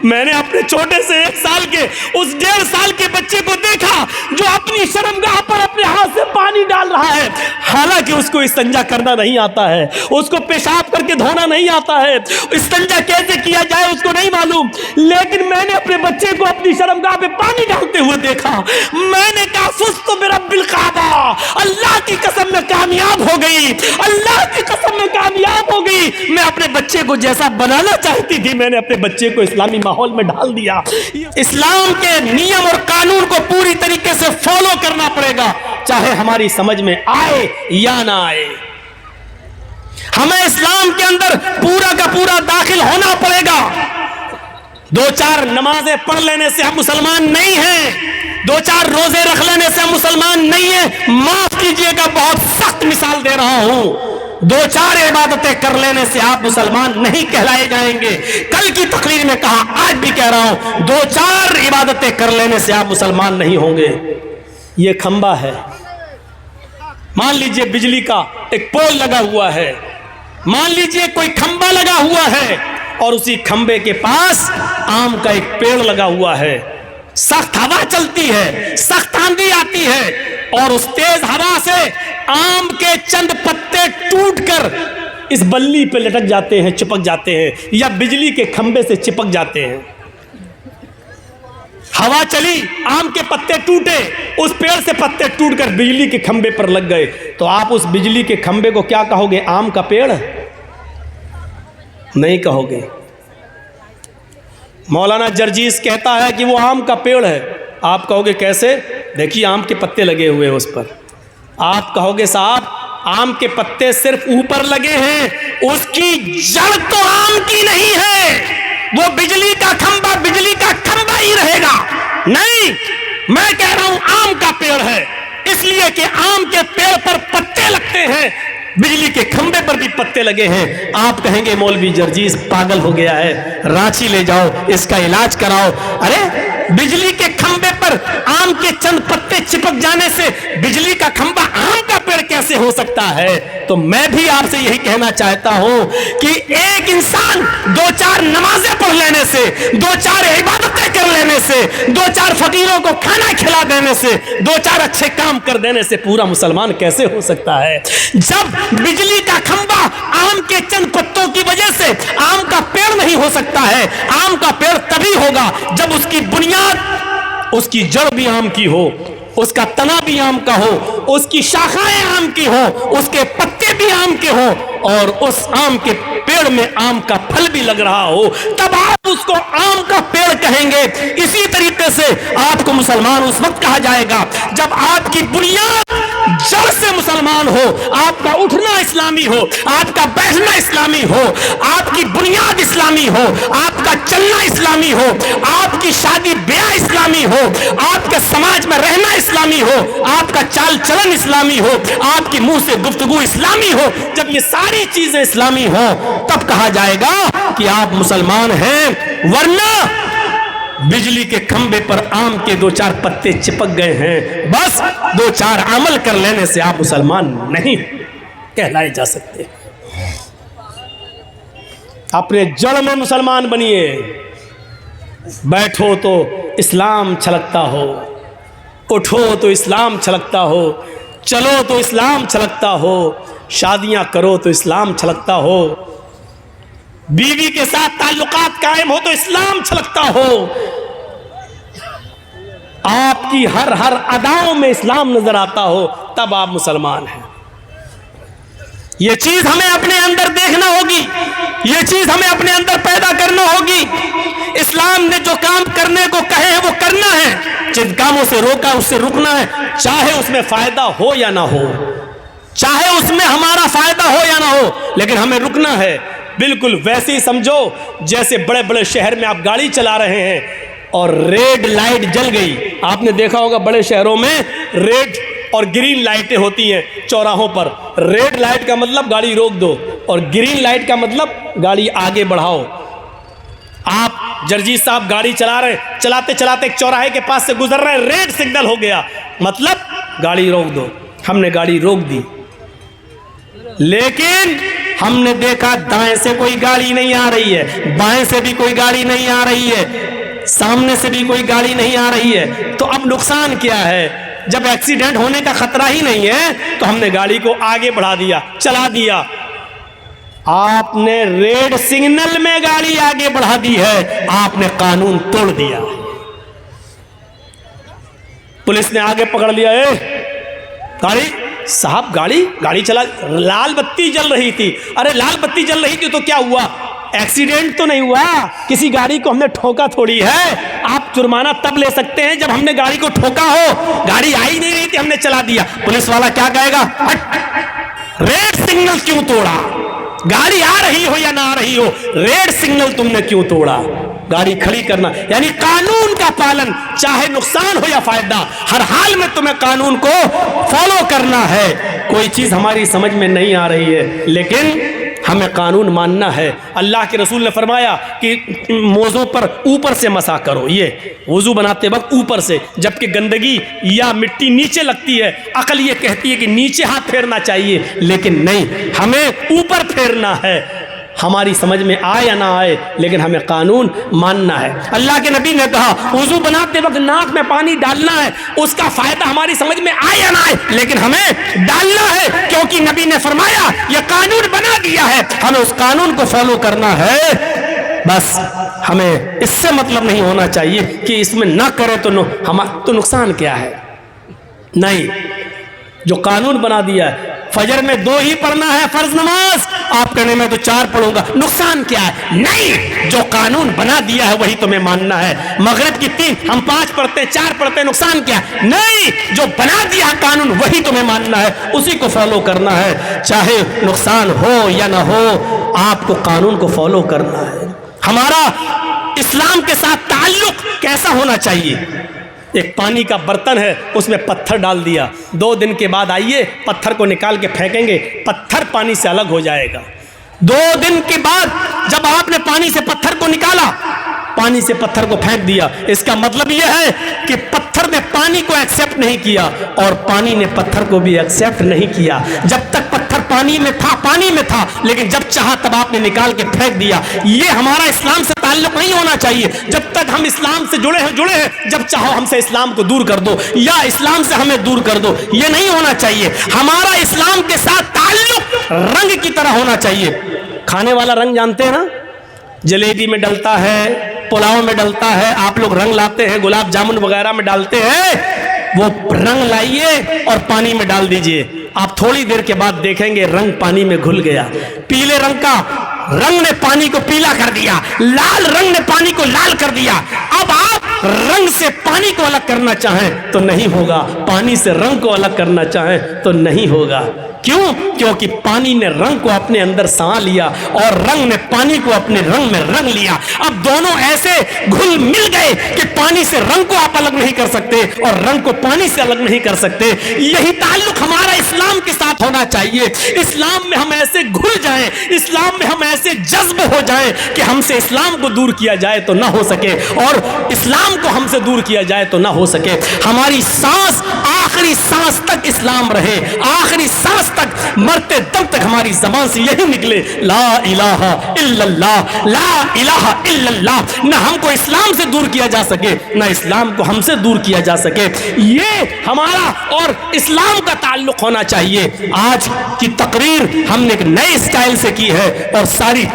میں نے اپنے چھوٹے سے 1 سال کے اس 1.5 سال کے بچے کو دیکھا جو اپنی شرمگاہ پر اپنے ہاتھ سے پانی ڈال رہا ہے، حالانکہ اس کو استنجا کرنا نہیں آتا ہے، اس کو پیشاب کر کے دھونا نہیں آتا ہے، استنجا کیسے کیا جائے اس کو نہیں معلوم، لیکن میں نے اپنے بچے کو اپنی شرمگاہ پہ پانی ڈالتے ہوئے دیکھا۔ میں نے کہا فزت برب الکعبہ، اللہ کی قسم میں کامیاب ہو گئی، اللہ کی قسم میں کامیاب ہو گئی۔ میں اپنے بچے کو جیسا بنانا چاہتی تھی میں نے اپنے بچے کو اسلامی ماحول میں ڈال دیا۔ اسلام کے نیم اور قانون کو پوری طریقے سے فالو کرنا پڑے گا، چاہے ہماری سمجھ میں آئے یا نہ آئے۔ ہمیں اسلام کے اندر پورا کا پورا داخل ہونا پڑے گا۔ 2-4 نمازیں پڑھ لینے سے ہم مسلمان نہیں ہیں، 2-4 روزے رکھ لینے سے ہم مسلمان نہیں ہیں۔ معاف کیجئے گا، بہت سخت مثال دے رہا ہوں، 2-4 عبادتیں کر لینے سے آپ مسلمان نہیں کہلائے جائیں گے۔ کل کی تقریر میں کہا، آج بھی کہہ رہا ہوں، 2-4 عبادتیں کر لینے سے آپ مسلمان نہیں ہوں گے۔ یہ کھمبا ہے، مان لیجئے بجلی کا ایک پول لگا ہوا ہے، مان لیجئے کوئی کھمبا لگا ہوا ہے اور اسی کھمبے کے پاس آم کا ایک پیڑ لگا ہوا ہے۔ سخت ہوا چلتی ہے، سخت آندھی آتی ہے اور اس تیز ہوا سے آم کے چند پتے ٹوٹ کر اس بلی پہ لٹک جاتے ہیں، چپک جاتے ہیں، یا بجلی کے کھمبے سے چپک جاتے ہیں۔ ہوا چلی، آم کے پتے ٹوٹے، اس پیڑ سے پتے ٹوٹ کر بجلی کے کھمبے پر لگ گئے، تو آپ اس بجلی کے کھمبے کو کیا کہو گے؟ آم کا پیڑ نہیں کہو گے۔ مولانا جرجیس کہتا ہے کہ وہ آم کا پیڑ ہے، آپ کہو گے کیسے؟ دیکھیے آم کے پتے لگے ہوئے ہیں اس پر، آپ کہو گے صاحب آم کے پتے صرف اوپر لگے ہیں، اس کی جڑ تو آم کی نہیں ہے، وہ بجلی کا کھمبا ہی رہے گا۔ نہیں، میں کہہ رہا ہوں آم کا پیڑ ہے، اس لیے کہ آم کے پیڑ پر پتے لگتے ہیں، بجلی کے کھمبے پر بھی پتے لگے ہیں۔ آپ کہیں گے مولوی جرجیس پاگل ہو گیا ہے، رانچی لے جاؤ، اس کا علاج کراؤ۔ ارے بجلی کے کھمبے پر آم کے چند پتے چپک جانے سے بجلی کا کھمبا آم کا پیڑ کیسے ہو سکتا ہے؟ تو میں بھی آپ سے یہی کہنا چاہتا ہوں کہ ایک انسان 2-4 نمازیں پڑھ لینے سے، 2-4 عبادتیں کر لینے سے، 2-4 فقیروں کو کھانا کھلا دینے سے، 2-4 اچھے کام کر دینے سے پورا مسلمان کیسے ہو سکتا ہے؟ جب بجلی کا کھمبا آم کے چند پتوں کی وجہ سے آم کا پیڑ نہیں ہو سکتا ہے، آم کا پیڑ تبھی ہوگا جب اس کی بنیاد، اس کی جڑ بھی آم کی ہو، اس کا تنا بھی آم کا ہو، اس کی شاخائیں آم کی ہو، اس کے پتے بھی آم کے ہو، اور اس آم کے پیڑ میں آم کا پھل بھی لگ رہا ہو، تب آپ اس کو آم کا پیڑ کہیں گے۔ اسی طریقے سے آپ کو مسلمان اس وقت کہا جائے گا جب آپ کی بنیاد جڑ سے مسلمان ہو، آپ کا اٹھنا اسلامی ہو، آپ کا بیٹھنا اسلامی ہو، آپ کی بنیاد اسلامی ہو، آپ کا چلنا اسلامی ہو، آپ کی شادی بیاہ اسلامی ہو، آپ کے سماج میں رہنا اسلامی ہو، آپ کا چال چلن اسلامی ہو، آپ کی منہ سے گفتگو اسلامی ہو۔ جب یہ ساری چیزیں اسلامی ہوں تب کہا جائے گا کہ آپ مسلمان ہیں، ورنہ بجلی کے کھمبے پر آم کے 2-4 پتے چپک گئے ہیں، بس 2-4 عمل کر لینے سے آپ مسلمان نہیں کہلائے جا سکتے۔ اپنے جڑ میں مسلمان بنیے، بیٹھو تو اسلام چھلکتا ہو، اٹھو تو اسلام چھلکتا ہو، چلو تو اسلام چھلکتا ہو، شادیاں کرو تو اسلام چھلکتا ہو، بیوی کے ساتھ تعلقات قائم ہو تو اسلام چھلکتا ہو، آپ کی ہر اداؤں میں اسلام نظر آتا ہو، تب آپ مسلمان ہیں۔ یہ چیز ہمیں اپنے اندر دیکھنا ہوگی، یہ چیز ہمیں اپنے اندر پیدا کرنا ہوگی۔ اسلام نے جو کام کرنے کو کہے ہیں وہ کرنا ہے، جن کاموں سے روکا اس سے رکنا ہے، چاہے اس میں فائدہ ہو یا نہ ہو، چاہے اس میں ہمارا فائدہ ہو یا نہ ہو، لیکن ہمیں رکنا ہے۔ بالکل ویسے ہی سمجھو جیسے بڑے بڑے شہر میں آپ گاڑی چلا رہے ہیں اور ریڈ لائٹ جل گئی، آپ نے دیکھا ہوگا بڑے شہروں میں ریڈ اور گرین لائٹیں ہوتی ہیں چوراہوں پر۔ ریڈ لائٹ کا مطلب گاڑی روک دو اور گرین لائٹ کا مطلب گاڑی آگے بڑھاؤ۔ آپ جرجیت صاحب گاڑی چلا رہے ہیں، چلاتے چلاتے ایک چوراہے کے پاس سے گزر رہے ہیں، ریڈ سگنل ہو گیا، مطلب گاڑی روک دو۔ ہم نے گاڑی روک دی، لیکن ہم نے دیکھا دائیں سے کوئی گاڑی نہیں آ رہی ہے، بائیں سے بھی کوئی گاڑی نہیں آ رہی ہے، سامنے سے بھی کوئی گاڑی نہیں آ رہی ہے، تو اب نقصان کیا ہے؟ جب ایکسیڈنٹ ہونے کا خطرہ ہی نہیں ہے تو ہم نے گاڑی کو آگے بڑھا دیا، چلا دیا۔ آپ نے ریڈ سگنل میں گاڑی آگے بڑھا دی ہے، آپ نے قانون توڑ دیا۔ پولیس نے آگے پکڑ لیا، گاڑی صاحب گاڑی چلا، لال بتی جل رہی تھی۔ ارے لال بتی جل رہی تھی تو کیا ہوا؟ ایکسیڈنٹ تو نہیں ہوا، کسی گاڑی کو ہم نے ٹھوکا تھوڑی ہے۔ آپ جرمانہ تب لے سکتے ہیں جب ہم نے گاڑی کو ٹھوکا ہو، گاڑی آئی نہیں رہی تھی، ہم نے چلا دیا۔ پولیس والا کیا کہے گا؟ ریڈ سگنل کیوں توڑا؟ گاڑی آ رہی ہو یا نہ آ رہی ہو، ریڈ سگنل تم نے کیوں توڑا؟ گاڑی کھڑی کرنا یعنی قانون کا پالن، چاہے نقصان ہو یا فائدہ، ہر حال میں تمہیں قانون کو فالو کرنا ہے۔ کوئی چیز ہماری سمجھ میں نہیں آ رہی ہے لیکن ہمیں قانون ماننا ہے۔ اللہ کے رسول نے فرمایا کہ موزوں پر اوپر سے مسح کرو، یہ وضو بناتے وقت اوپر سے، جبکہ گندگی یا مٹی نیچے لگتی ہے۔ عقل یہ کہتی ہے کہ نیچے ہاتھ پھیرنا چاہیے، لیکن نہیں، ہمیں اوپر پھیرنا ہے۔ ہماری سمجھ میں آئے یا نہ آئے لیکن ہمیں قانون ماننا ہے۔ اللہ کے نبی نے کہا وضو بناتے وقت ناک میں پانی ڈالنا ہے، اس کا فائدہ ہماری سمجھ میں آئے یا نہ آئے لیکن ہمیں ڈالنا ہے، کیونکہ نبی نے فرمایا یہ قانون بنا دیا ہے، ہمیں اس قانون کو فالو کرنا ہے۔ بس ہمیں اس سے مطلب نہیں ہونا چاہیے کہ اس میں نہ کرو تو نقصان کیا ہے۔ نہیں، جو قانون بنا دیا ہے، فجر میں 2 ہی پڑھنا ہے فرض نماز، آپ کہنے میں تو 4 پڑھوں گا، نقصان کیا ہے؟ نہیں، جو قانون بنا دیا ہے وہی تمہیں ماننا ہے۔ مغرب کی 3 ہم 5 پڑھتے ہیں، 4 پڑھتے ہیں، نقصان کیا ہے؟ نہیں، جو بنا دیا ہے قانون وہی تمہیں ماننا ہے، اسی کو فالو کرنا ہے، چاہے نقصان ہو یا نہ ہو، آپ کو قانون کو فالو کرنا ہے۔ ہمارا اسلام کے ساتھ تعلق کیسا ہونا چاہیے؟ ایک پانی کا برتن ہے، اس میں پتھر ڈال دیا، 2 دن کے بعد آئیے پتھر کو نکال کے پھینکیں گے، پتھر پانی سے الگ ہو جائے گا۔ 2 دن کے بعد جب آپ نے پانی سے پتھر کو نکالا، پانی سے پتھر کو پھینک دیا، اس کا مطلب یہ ہے کہ پتھر نے پانی کو ایکسیپٹ نہیں کیا اور پانی نے پتھر کو بھی ایکسیپٹ نہیں کیا۔ جب تک پتھر پانی میں تھا لیکن جب چاہا تب آپ نے نکال کے پھینک دیا۔ یہ ہمارا اسلام سے تعلق نہیں ہونا چاہیے۔ جب تک ہم اسلام سے جڑے ہیں، جب چاہو ہم سے اسلام کو دور کر دو یا اسلام سے ہمیں دور کر دو، یہ نہیں ہونا چاہیے۔ ہمارا اسلام کے ساتھ تعلق رنگ کی طرح ہونا چاہیے۔ کھانے والا رنگ جانتے ہیں نا، جلیبی میں ڈلتا ہے، پلاؤ میں ڈلتا ہے، آپ لوگ رنگ لاتے ہیں، گلاب جامن وغیرہ میں ڈالتے ہیں، وہ رنگ لائیے اور پانی میں ڈال دیجئے، آپ تھوڑی دیر کے بعد دیکھیں گے رنگ پانی میں گھل گیا۔ پیلے رنگ کا رنگ نے پانی کو پیلا کر دیا، لال رنگ نے پانی کو لال کر دیا۔ اب آپ رنگ سے پانی کو الگ کرنا چاہیں تو نہیں ہوگا، پانی سے رنگ کو الگ کرنا چاہیں تو نہیں ہوگا۔ کیوں؟ کیونکہ پانی نے رنگ کو اپنے اندر سما لیا اور رنگ نے پانی کو اپنے رنگ میں رنگ لیا۔ اب دونوں ایسے گھل مل گئے کہ پانی سے رنگ کو آپ الگ نہیں کر سکتے اور رنگ کو پانی سے الگ نہیں کر سکتے۔ یہی تعلق ہمارا اسلام کے ساتھ ہونا چاہیے۔ اسلام میں ہم ایسے گھل جائیں، اسلام میں ہم ایسے جذب ہو جائیں کہ ہم سے اسلام کو دور کیا جائے تو نہ ہو سکے اور اسلام کو ہم سے دور کیا جائے تو نہ ہو سکے۔ ہماری سانس آخری سانس تک اسلام رہے، آخری سانس تک، مرتے دم تک ہماری زبان سے یہی نکلے، لا الہ الا اللہ، لا الہ الا اللہ۔ نہ ہم کو اسلام سے دور کیا جا سکے، نہ اسلام کو ہم سے دور کیا جا سکے۔ یہ ہمارا اور اسلام کا تعلق ہونا چاہیے۔ آج کی تقریر ہم نے ایک نئے اسٹائل سے کی ہے اور ساری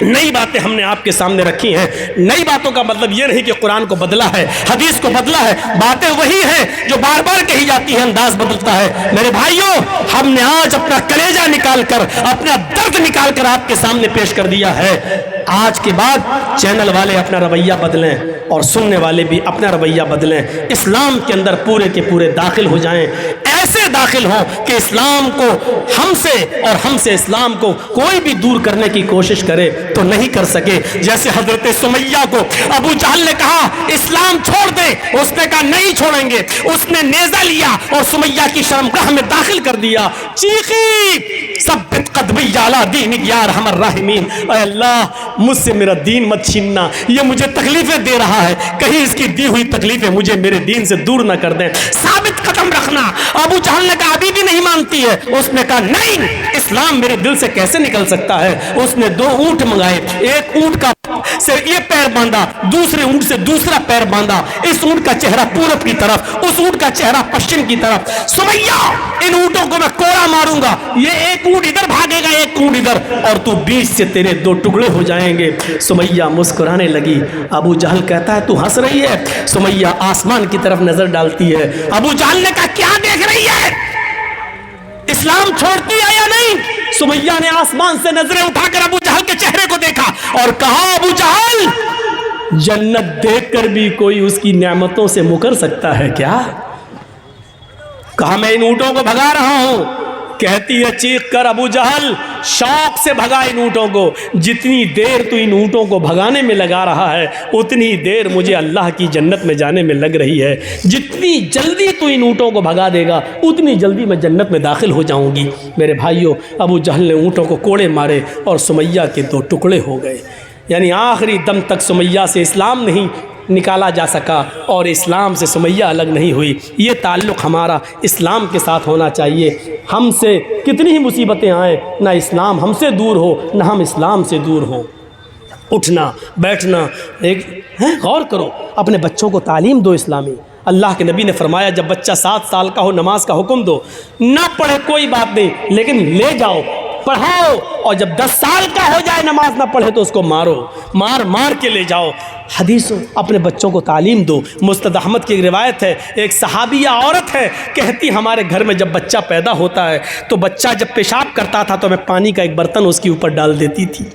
نئی باتیں ہم نے آپ کے سامنے رکھی ہیں۔ نئی باتوں کا مطلب یہ نہیں کہ قرآن کو بدلا ہے، حدیث کو بدلا ہے، باتیں وہی ہیں جو بار بار کہی جاتی ہیں، انداز بدلتا ہے۔ میرے بھائیوں، ہم نے آج اپنا کلیجہ نکال کر، اپنا درد نکال کر آپ کے سامنے پیش کر دیا ہے۔ آج کے بعد چینل والے اپنا رویہ بدلیں اور سننے والے بھی اپنا رویہ بدلیں، اسلام کے اندر پورے کے پورے داخل ہو جائیں، ایسے داخل ہوں کہ اسلام کو ہم سے اور ہم سے اسلام کو کوئی بھی دور کرنے کی کوشش کرے تو نہیں کر سکے۔ جیسے حضرت سمیہ کو ابو جہل نے کہا اسلام چھوڑ دے، اس نے کہا نہیں چھوڑیں گے، اس نے نیزہ لیا اور سمیہ کی شرمگاہ میں داخل کر دیا، چیخی ثبت قدمی علی دینک یا ارحم الراحمین، اے اللہ مجھ سے میرا دین مت چھیننا، یہ مجھے تکلیفیں دے رہا ہے، کہیں اس کی دی ہوئی تکلیفیں مجھے میرے دین سے دور نہ کر دیں۔ ثابت قدم اسلام رکھنا۔ ابو جہل نے کہا ابھی بھی نہیں مانتی ہے، اس نے کہا نہیں، اسلام میرے دل سے کیسے نکل سکتا ہے۔ اس نے 2 اونٹ منگائے، ایک اونٹ کا سے یہ پیر باندھا، دوسرے اونٹ سے دوسرا پیر باندھا، اس اونٹ کا چہرہ پورب کی طرف، اس اونٹ کا چہرہ پشچم کی طرف۔ سمیہ ان اونٹوں کو میں کوڑا ماروں گا، یہ ایک اونٹ ادھر بھاگے گا، ایک اونٹ ادھر، اور تو بیچ سے تیرے 2 ٹکڑے ہو جائیں گے۔ سمیہ مسکرانے لگی۔ ابو جہل کہتا ہے تو ہنس رہی ہے؟ سمیہ آسمان کی طرف نظر ڈالتی ہے۔ ابو جہل نے کہا کیا دیکھ رہی ہے، اسلام چھوڑتی ہے یا نہیں؟ سمیہ نے آسمان سے نظریں اٹھا کر ابو جہل کے چہرے کو دیکھا اور کہا ابو جہل، جنت دیکھ کر بھی کوئی اس کی نعمتوں سے مکر سکتا ہے کیا؟ کہا میں ان اونٹوں کو بھگا رہا ہوں۔ کہتی ہے چیخ کر ابو جہل شوق سے بھگا ان اونٹوں کو، جتنی دیر تو ان اونٹوں کو بھگانے میں لگا رہا ہے اتنی دیر مجھے اللہ کی جنت میں جانے میں لگ رہی ہے۔ جتنی جلدی تو ان اونٹوں کو بھگا دے گا اتنی جلدی میں جنت میں داخل ہو جاؤں گی۔ میرے بھائیوں، ابو جہل نے اونٹوں کو کوڑے مارے اور سمیہ کے 2 ٹکڑے ہو گئے۔ یعنی آخری دم تک سمیہ سے اسلام نہیں نکالا جا سکا اور اسلام سے سمیہ الگ نہیں ہوئی۔ یہ تعلق ہمارا اسلام کے ساتھ ہونا چاہیے۔ ہم سے کتنی ہی مصیبتیں آئیں، نہ اسلام ہم سے دور ہو نہ ہم اسلام سے دور ہوں۔ اٹھنا بیٹھنا غور کرو، اپنے بچوں کو تعلیم دو اسلامی۔ اللہ کے نبی نے فرمایا جب بچہ 7 سال کا ہو نماز کا حکم دو، نہ پڑھے کوئی بات نہیں لیکن لے جاؤ پڑھاؤ، اور جب 10 سال کا ہو جائے نماز نہ پڑھے تو اس کو مارو، مار کے لے جاؤ۔ حدیثوں اپنے بچوں کو تعلیم دو۔ مستد احمد کی ایک روایت ہے، ایک صحابیہ عورت ہے، کہتی ہمارے گھر میں جب بچہ پیدا ہوتا ہے تو بچہ جب پیشاب کرتا تھا تو میں پانی کا ایک برتن اس کے اوپر ڈال دیتی تھی۔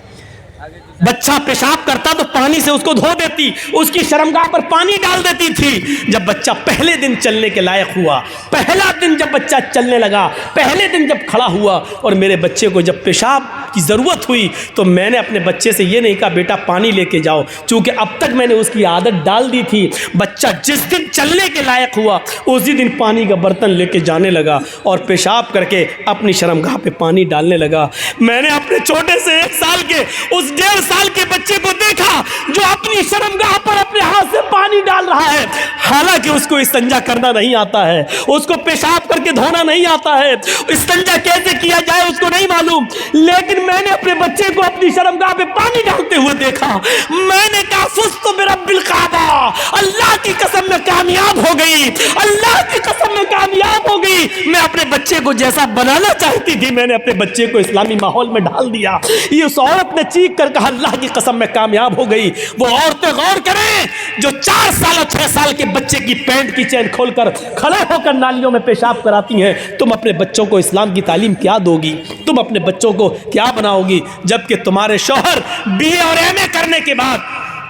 بچہ پیشاب کرتا تو پانی سے اس کو دھو دیتی، اس کی شرمگاہ پر پانی ڈال دیتی تھی۔ جب بچہ پہلے دن چلنے کے لائق ہوا، پہلا دن جب بچہ چلنے لگا، پہلے دن جب کھڑا ہوا اور میرے بچے کو جب پیشاب کی ضرورت ہوئی تو میں نے اپنے بچے سے یہ نہیں کہا بیٹا پانی لے کے جاؤ، چونکہ اب تک میں نے اس کی عادت ڈال دی تھی۔ بچہ جس دن چلنے کے لائق ہوا اسی دن پانی کا برتن لے کے جانے لگا اور پیشاب کر کے اپنی شرمگاہ پہ پانی ڈالنے لگا۔ میں نے اپنے چھوٹے سے 1 سال کے اس 1.5 سال کے بچے کو دیکھا جو اپنی شرمگاہ پر اپنے ہاتھ سے پانی ڈال رہا ہے، حالانکہ اس کو استنجا کرنا نہیں آتا ہے، اس کو پیشاب کر کے دھونا نہیں آتا ہے، استنجا کیسے کیا جائے اس کو نہیں معلوم، لیکن میں نے اپنے بچے کو اپنی شرمگاہ پہ پانی ڈالتے ہوئے دیکھا۔ میں نے کہا فزت برب الکعبہ، اللہ کی قسم میں کامیاب ہو گئی، اللہ کی قسم میں کامیاب ہو گئی۔ میں اپنے بچے کو جیسا بنانا چاہتی تھی میں نے اپنے بچے کو اسلامی ماحول میں ڈال دیا۔ یہ اس عورت نے چیخ کر کہا اللہ کی قسم میں کامیاب ہو گئی۔ وہ عورتیں غور کریں جو 4 سال اور 6 سال کے بچے کی پینٹ کی چین کھول کر کھڑے ہو کر نالیوں میں پیشاب کراتی ہیں، تم اپنے بچوں کو اسلام کی تعلیم کیا دو گی؟ تم اپنے بچوں کو کیا بناؤ گی جبکہ تمہارے شوہر BA اور MA کرنے کے بعد،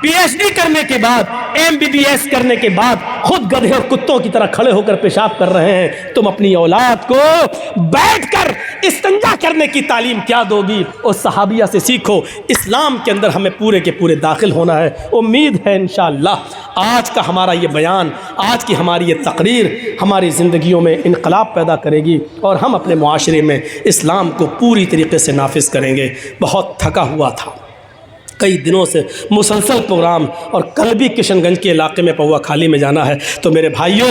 PhD کرنے کے بعد، MBBS کرنے کے بعد خود گدھے اور کتوں کی طرح کھڑے ہو کر پیشاب کر رہے ہیں؟ تم اپنی اولاد کو بیٹھ کر استنجا کرنے کی تعلیم کیا دو گی؟ اور صحابیہ سے سیکھو۔ اسلام کے اندر ہمیں پورے کے پورے داخل ہونا ہے۔ امید ہے انشاءاللہ آج کا ہمارا یہ بیان، آج کی ہماری یہ تقریر ہماری زندگیوں میں انقلاب پیدا کرے گی اور ہم اپنے معاشرے میں اسلام کو پوری طریقے سے نافذ کریں گے۔ بہت تھکا ہوا تھا، کئی دنوں سے مسلسل پروگرام، اور کل بھی کشن گنج کے علاقے میں پوا کھالی میں جانا ہے، تو میرے بھائیوں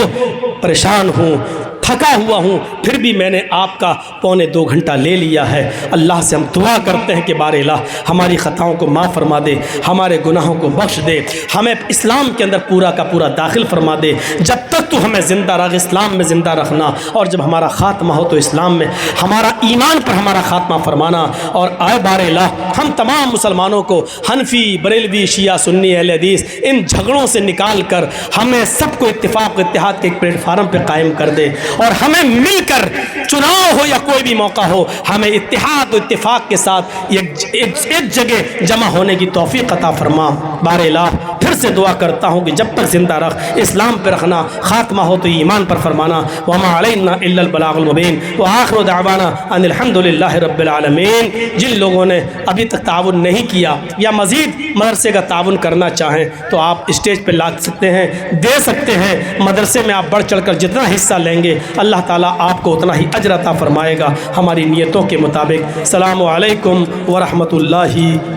پریشان ہوں، تھکا ہوا ہوں، پھر بھی میں نے آپ کا 1.25 گھنٹہ لے لیا ہے۔ اللہ سے ہم دعا کرتے ہیں کہ بار الہ ہماری خطاؤں کو معاف فرما دے، ہمارے گناہوں کو بخش دے، ہمیں اسلام کے اندر پورا کا پورا داخل فرما دے۔ جب تک تو ہمیں زندہ رکھ، اسلام میں زندہ رکھنا، اور جب ہمارا خاتمہ ہو تو اسلام میں ہمارا ایمان پر ہمارا خاتمہ فرمانا۔ اور اے بار الہ ہم تمام مسلمانوں کو حنفی، بریلوی، شیعہ، سنی، اہل حدیث ان جھگڑوں سے نکال کر ہمیں سب کو اتفاق و اتحاد کے ایک پلیٹ فارم پہ قائم کر دے، اور ہمیں مل کر چناؤ ہو یا کوئی بھی موقع ہو ہمیں اتحاد و اتفاق کے ساتھ ایک جگہ جمع ہونے کی توفیق عطا فرما۔ بار الہ پھر سے دعا کرتا ہوں کہ جب تک زندہ رکھ، اسلام پہ رکھنا، خاتمہ ہو تو ایمان پر فرمانا۔ وما علینا الا البلاغ المبین، وآخر دعوانا ان الحمد للہ رب العالمین۔ جن لوگوں نے ابھی تک تعاون نہیں کیا یا مزید مدرسے کا تعاون کرنا چاہیں تو آپ اسٹیج پہ لا سکتے ہیں، دے سکتے ہیں۔ مدرسے میں آپ بڑھ چڑھ کر جتنا حصہ لیں گے اللہ تعالیٰ آپ کو اتنا ہی اجر عطا فرمائے گا ہماری نیتوں کے مطابق۔ السلام علیکم ورحمۃ اللہ